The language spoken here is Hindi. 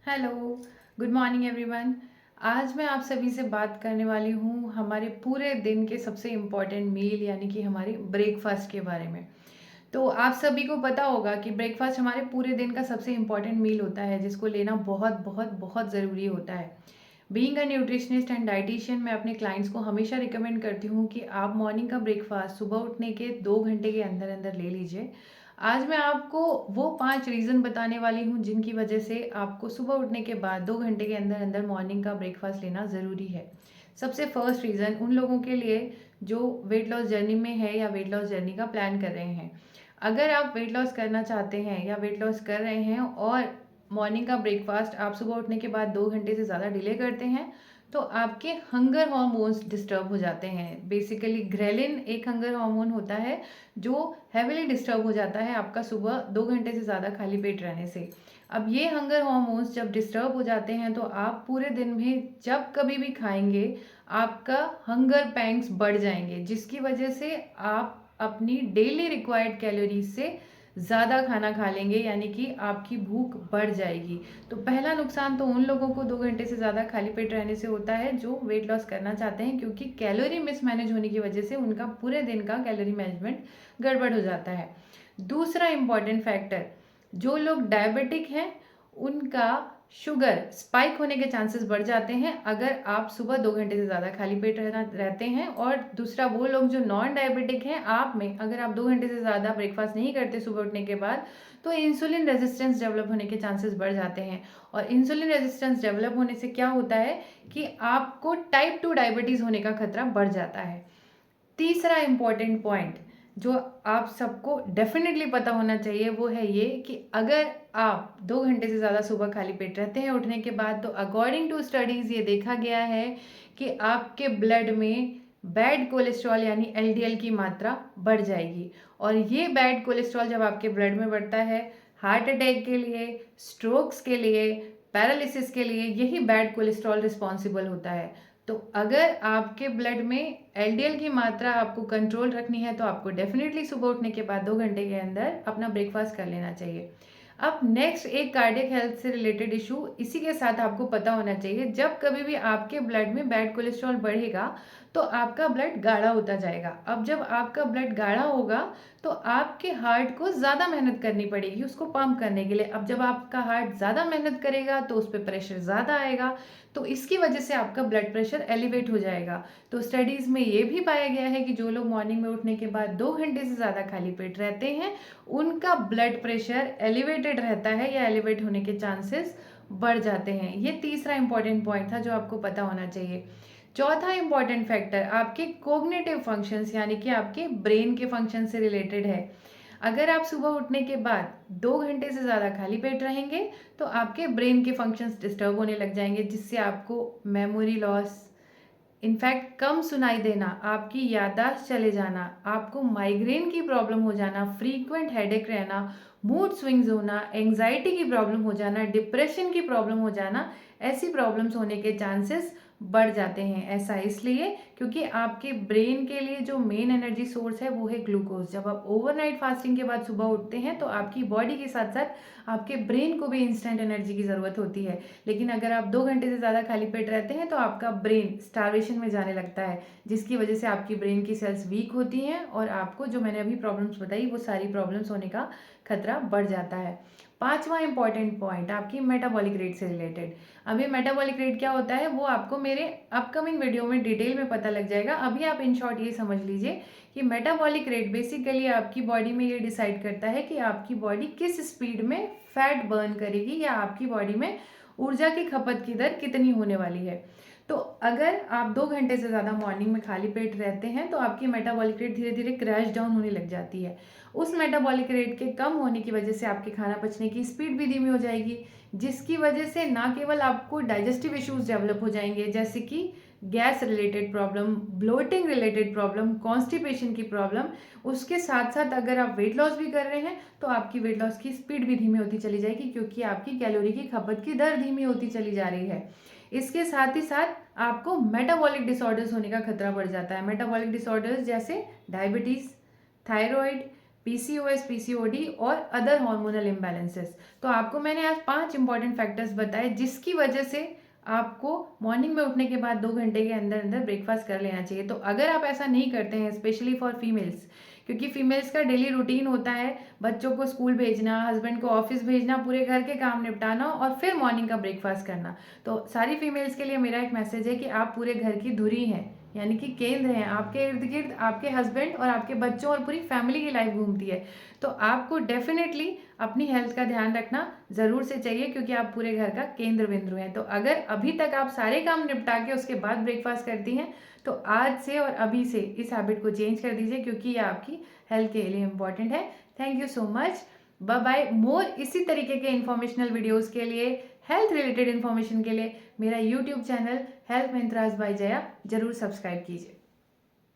Hello, good morning everyone. आज मैं आप सभी से बात करने वाली हूँ हमारे पूरे दिन के सबसे इम्पोर्टेंट मील यानी कि हमारे ब्रेकफास्ट के बारे में। तो आप सभी को पता होगा कि ब्रेकफास्ट हमारे पूरे दिन का सबसे इम्पोर्टेंट मील होता है जिसको लेना बहुत बहुत बहुत ज़रूरी होता है। Being a nutritionist and dietitian मैं अपने क्लाइंट्स को हमेशा रिकमेंड करती हूँ कि आप मॉर्निंग का ब्रेकफास्ट सुबह उठने के 2 घंटे के अंदर अंदर ले लीजिए। आज मैं आपको वो 5 रीज़न बताने वाली हूँ जिनकी वजह से आपको सुबह उठने के बाद 2 घंटे के अंदर अंदर मॉर्निंग का ब्रेकफास्ट लेना ज़रूरी है। सबसे फर्स्ट रीज़न उन लोगों के लिए जो वेट लॉस जर्नी में है या वेट लॉस जर्नी का प्लान कर रहे हैं। अगर आप वेट लॉस करना चाहते हैं या वेट लॉस कर रहे हैं और मॉर्निंग का ब्रेकफास्ट आप सुबह उठने के बाद 2 घंटे से ज़्यादा डिले करते हैं तो आपके हंगर हॉर्मोन्स डिस्टर्ब हो जाते हैं। बेसिकली ग्रेलिन एक हंगर हार्मोन होता है जो हेविली डिस्टर्ब हो जाता है आपका सुबह 2 घंटे से ज़्यादा खाली पेट रहने से। अब ये हंगर हॉर्मोन्स जब डिस्टर्ब हो जाते हैं तो आप पूरे दिन में जब कभी भी खाएंगे आपका हंगर पैंग्स बढ़ जाएंगे जिसकी वजह से आप अपनी डेली रिक्वायर्ड कैलोरीज से ज़्यादा खाना खा लेंगे यानी कि आपकी भूख बढ़ जाएगी। तो पहला नुकसान तो उन लोगों को 2 घंटे से ज़्यादा खाली पेट रहने से होता है जो वेट लॉस करना चाहते हैं क्योंकि कैलोरी मिसमैनेज होने की वजह से उनका पूरे दिन का कैलोरी मैनेजमेंट गड़बड़ हो जाता है। दूसरा इम्पॉर्टेंट फैक्टर, जो लोग डायबिटिक हैं उनका शुगर स्पाइक होने के चांसेस बढ़ जाते हैं अगर आप सुबह 2 घंटे से ज़्यादा खाली पेट रहते हैं। और दूसरा वो लोग जो नॉन डायबिटिक हैं आप में अगर आप 2 घंटे से ज़्यादा ब्रेकफास्ट नहीं करते सुबह उठने के बाद तो इंसुलिन रेजिस्टेंस डेवलप होने के चांसेस बढ़ जाते हैं। और इंसुलिन रेजिस्टेंस डेवलप होने से क्या होता है कि आपको टाइप 2 डायबिटीज़ होने का खतरा बढ़ जाता है। तीसरा इम्पॉर्टेंट पॉइंट जो आप सबको डेफिनेटली पता होना चाहिए वो है ये कि अगर आप 2 घंटे से ज़्यादा सुबह खाली पेट रहते हैं उठने के बाद तो अकॉर्डिंग टू स्टडीज़ ये देखा गया है कि आपके ब्लड में बैड कोलेस्ट्रॉल यानी एलडीएल की मात्रा बढ़ जाएगी। और ये बैड कोलेस्ट्रॉल जब आपके ब्लड में बढ़ता है हार्ट अटैक के लिए, स्ट्रोक्स के लिए, पैरालिसिस के लिए यही बैड कोलेस्ट्रॉल रिस्पॉन्सिबल होता है। तो अगर आपके ब्लड में एलडीएल की मात्रा आपको कंट्रोल रखनी है तो आपको डेफिनेटली सुबह उठने के बाद 2 घंटे के अंदर अपना ब्रेकफास्ट कर लेना चाहिए। अब नेक्स्ट एक कार्डियक हेल्थ से रिलेटेड इशू इसी के साथ आपको पता होना चाहिए, जब कभी भी आपके ब्लड में बैड कोलेस्ट्रॉल बढ़ेगा तो आपका ब्लड गाढ़ा होता जाएगा। अब जब आपका ब्लड गाढ़ा होगा तो आपके हार्ट को ज़्यादा मेहनत करनी पड़ेगी उसको पंप करने के लिए। अब जब आपका हार्ट ज़्यादा मेहनत करेगा तो उस पर प्रेशर ज़्यादा आएगा तो इसकी वजह से आपका ब्लड प्रेशर एलिवेट हो जाएगा। तो स्टडीज़ में ये भी पाया गया है कि जो लोग मॉर्निंग में उठने के बाद 2 घंटे से ज़्यादा खाली पेट रहते हैं उनका ब्लड प्रेशर एलिवेटेड रहता है या एलिवेट होने के चांसेस बढ़ जाते हैं। ये तीसरा इंपॉर्टेंट पॉइंट था जो आपको पता होना चाहिए। चौथा इंपॉर्टेंट फैक्टर आपके कोग्निटिव फंक्शंस यानी कि आपके ब्रेन के फंक्शन से रिलेटेड है। अगर आप सुबह उठने के बाद 2 घंटे से ज़्यादा खाली पेट रहेंगे तो आपके ब्रेन के फंक्शंस डिस्टर्ब होने लग जाएंगे जिससे आपको मेमोरी लॉस, इनफैक्ट कम सुनाई देना, आपकी याददाश्त चले जाना, आपको माइग्रेन की प्रॉब्लम हो जाना, फ्रीक्वेंट हेडेक रहना, मूड स्विंग्स होना, एंजाइटी की प्रॉब्लम हो जाना, डिप्रेशन की प्रॉब्लम हो जाना, ऐसी प्रॉब्लम्स होने के चांसेस बढ़ जाते हैं। ऐसा इसलिए क्योंकि आपके ब्रेन के लिए जो मेन एनर्जी सोर्स है वो है ग्लूकोज। जब आप ओवरनाइट फास्टिंग के बाद सुबह उठते हैं तो आपकी बॉडी के साथ साथ आपके ब्रेन को भी इंस्टेंट एनर्जी की ज़रूरत होती है। लेकिन अगर आप 2 घंटे से ज़्यादा खाली पेट रहते हैं तो आपका ब्रेन स्टारवेशन में जाने लगता है जिसकी वजह से आपकी ब्रेन की सेल्स वीक होती हैं और आपको जो मैंने अभी प्रॉब्लम्स बताई वो सारी प्रॉब्लम्स होने का खतरा बढ़ जाता है। पांचवा इंपॉर्टेंट पॉइंट आपकी मेटाबॉलिक रेट से रिलेटेड। अभी मेटाबॉलिक रेट क्या होता है वो आपको मेरे अपकमिंग वीडियो में डिटेल में पता लग जाएगा। अभी आप इन शॉर्ट ये समझ लीजिए कि मेटाबॉलिक रेट बेसिकली आपकी बॉडी में ये डिसाइड करता है कि आपकी बॉडी किस स्पीड में फैट बर्न करेगी या आपकी बॉडी में ऊर्जा की खपत की दर कितनी होने वाली है। तो अगर आप 2 घंटे से ज़्यादा मॉर्निंग में खाली पेट रहते हैं तो आपकी मेटाबॉलिक रेट धीरे धीरे क्रैश डाउन होने लग जाती है। उस मेटाबॉलिक रेट के कम होने की वजह से आपके खाना पचने की स्पीड भी धीमी हो जाएगी जिसकी वजह से ना केवल आपको डाइजेस्टिव इश्यूज डेवलप हो जाएंगे जैसे कि gas related problem, bloating related problem, constipation की प्रॉब्लम, उसके साथ साथ अगर आप वेट लॉस भी कर रहे हैं तो आपकी वेट लॉस की स्पीड भी धीमी होती चली जाएगी क्योंकि आपकी कैलोरी की खपत की दर धीमी होती चली जा रही है। इसके साथ ही साथ आपको मेटाबॉलिक डिसऑर्डर्स होने का खतरा बढ़ जाता है। मेटाबॉलिक डिसऑर्डर्स जैसे डायबिटीज़, थायराइड, पीसीओएस, पीसीओडी और अदर हार्मोनल इम्बैलेंसेस। तो आपको मैंने आज 5 इंपॉर्टेंट फैक्टर्स बताए जिसकी वजह से आपको मॉर्निंग में उठने के बाद 2 घंटे के अंदर अंदर ब्रेकफास्ट कर लेना चाहिए। तो अगर आप ऐसा नहीं करते हैं, स्पेशली फॉर फीमेल्स, क्योंकि फीमेल्स का डेली रूटीन होता है बच्चों को स्कूल भेजना, हस्बैंड को ऑफिस भेजना, पूरे घर के काम निपटाना और फिर मॉर्निंग का ब्रेकफास्ट करना। तो सारी फीमेल्स के लिए मेरा एक मैसेज है कि आप पूरे घर की धुरी हैं, यानी कि केंद्र हैं। आपके इर्द गिर्द आपके हस्बैंड और आपके बच्चों और पूरी फैमिली की लाइफ घूमती है। तो आपको डेफिनेटली अपनी हेल्थ का ध्यान रखना ज़रूर से चाहिए, क्योंकि आप पूरे घर का केंद्र बिंदु हैं। तो अगर अभी तक आप सारे काम निपटा के उसके बाद ब्रेकफास्ट करती हैं, तो आज से और अभी से इस हैबिट को चेंज कर दीजिए, क्योंकि ये आपकी हेल्थ के लिए इम्पॉर्टेंट है। Thank you so much. Bye bye. More इसी तरीके के इन्फॉर्मेशनल वीडियोज़ के लिए, हेल्थ रिलेटेड इन्फॉर्मेशन के लिए मेरा YouTube channel health mantras by Jaya जरूर सब्सक्राइब कीजिए।